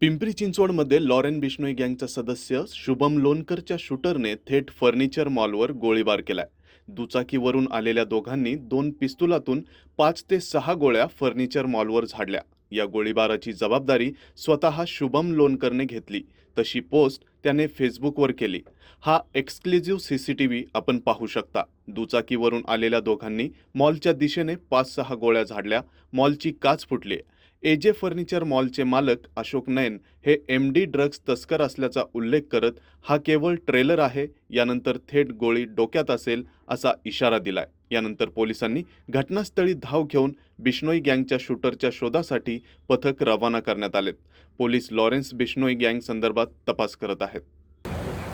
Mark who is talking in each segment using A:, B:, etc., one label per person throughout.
A: पिंपरी चिंचवडमध्ये लॉरेन बिश्नोई गँगचा सदस्य शुभम लोणकरच्या शूटरने थेट फर्निचर मॉलवर गोळीबार केलाय. दुचाकीवरून आलेल्या दोघांनी 2 पिस्तुलातून 5 ते 6 गोळ्या फर्निचर मॉलवर झाडल्या. या गोळीबाराची जबाबदारी स्वतः शुभम लोणकरने घेतली. तशी पोस्ट त्याने फेसबुकवर केली. हा एक्सक्लुझिव्ह सीसीटीव्ही आपण पाहू शकता. दुचाकीवरून आलेल्या दोघांनी मॉलच्या दिशेने 5-6 गोळ्या झाडल्या. मॉलची काच फुटली. एजे फर्निचर मॉलचे मालक अशोक नैन हे एमडी ड्रग्ज तस्कर असल्याचा उल्लेख करत हा केवळ ट्रेलर आहे, यानंतर थेट गोळी डोक्यात असेल असा इशारा दिलाय. यानंतर पोलिसांनी घटनास्थळी धाव घेऊन बिश्नोई गँगच्या शूटरच्या शोधासाठी पथक रवाना करण्यात आलेत. पोलीस लॉरेन्स बिश्नोई गँग संदर्भात तपास करत आहेत.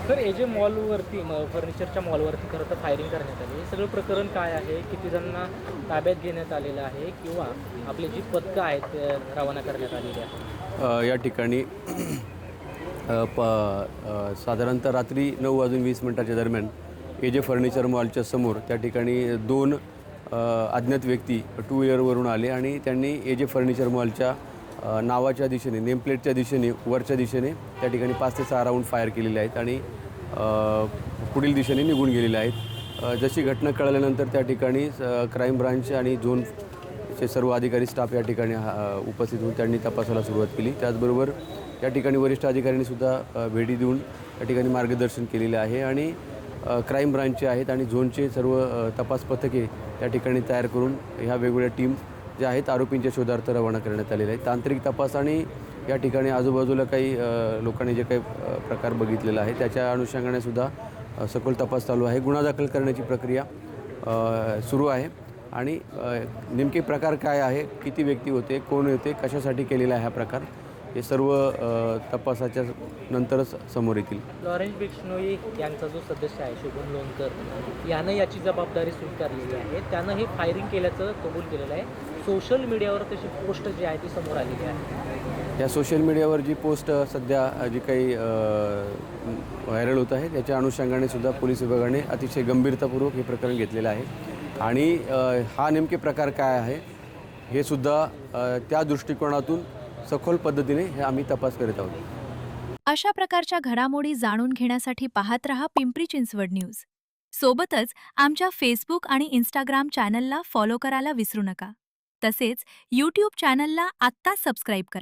B: तर एजे मॉलवरती फर्निचरच्या मॉलवरती खरं तर फायरिंग करण्यात आली. हे सगळं प्रकरण काय आहे? किती जणांना ताब्यात घेण्यात आलेलं आहे किंवा आपली जी पथकं आहेत ते रवाना करण्यात आलेली आहेत?
C: या ठिकाणी साधारणतः रात्री 9:20 दरम्यान एजे फर्निचर मॉलच्या समोर त्या ठिकाणी 2 अज्ञात व्यक्ती टू व्हीलरवरून आले आणि त्यांनी एजे फर्निचर मॉलच्या नावाच्या दिशेने, नेमप्लेटच्या दिशेने, वरच्या दिशेने त्या ठिकाणी 5 ते 6 राऊंड फायर केलेले आहेत आणि पुढील दिशेने निघून गेलेले आहेत. जशी घटना कळल्यानंतर त्या ठिकाणी क्राईम ब्रांच आणि झोनचे सर्व अधिकारी स्टाफ या ठिकाणी उपस्थित होऊन त्यांनी तपासाला सुरुवात केली. त्याचबरोबर या ठिकाणी वरिष्ठ अधिकाऱ्यांनीसुद्धा भेटी देऊन या ठिकाणी मार्गदर्शन केलेले आहे आणि क्राईम ब्रांचचे आहेत आणि झोनचे सर्व तपास पथके त्या ठिकाणी तयार करून ह्या वेगवेगळ्या टीम ज्या आहेत आरोपींच्या शोधार्थ रवाना करण्यात आलेले आहेत. तांत्रिक तपास आणि या ठिकाणी आजूबाजूला काही लोकांनी जे काही प्रकार बघितलेला आहे त्याच्या अनुषंगाने सुद्धा सखोल तपास चालू आहे. गुन्हा दाखल करण्याची प्रक्रिया सुरू आहे आणि नेमके प्रकार काय आहे, किती व्यक्ती होते, कोण होते, कशासाठी केलेला आहे हा प्रकार, हे सर्व तपासाच्या नंतरच समोर येतील.
B: लॉरेन्स बिश्नोई यांचा जो सदस्य आहे शुभम लोणकर यानं याची जबाबदारी स्वीकारलेली आहे. त्यानं हे फायरिंग केल्याचं कबूल केलेलं आहे. सोशल मीडियावर तशी पोस्ट जी आहे ती समोर आलेली आहे.
C: या सोशल मीडियावर जी पोस्ट सध्या जी काही व्हायरल होत आहे त्याच्या अनुषंगाने सुद्धा पोलीस विभागाने अतिशय गंभीरतापूर्वक हे प्रकरण घेतलेलं आहे आणि हा नेमके प्रकार काय आहे हे सुद्धा त्या दृष्टिकोनातून सखोल पद्धतीने हे आम्ही तपास करीत आहोत.
D: अशा प्रकारच्या घडामोडी जाणून घेण्यासाठी पाहत रहा पिंपरी चिंचवड न्यूज. सोबतच आमच्या फेसबुक आणि इंस्टाग्राम चॅनलला फॉलो करायला विसरू नका. तसेच यूट्यूब चॅनलला आत्ताच सबस्क्राईब करा.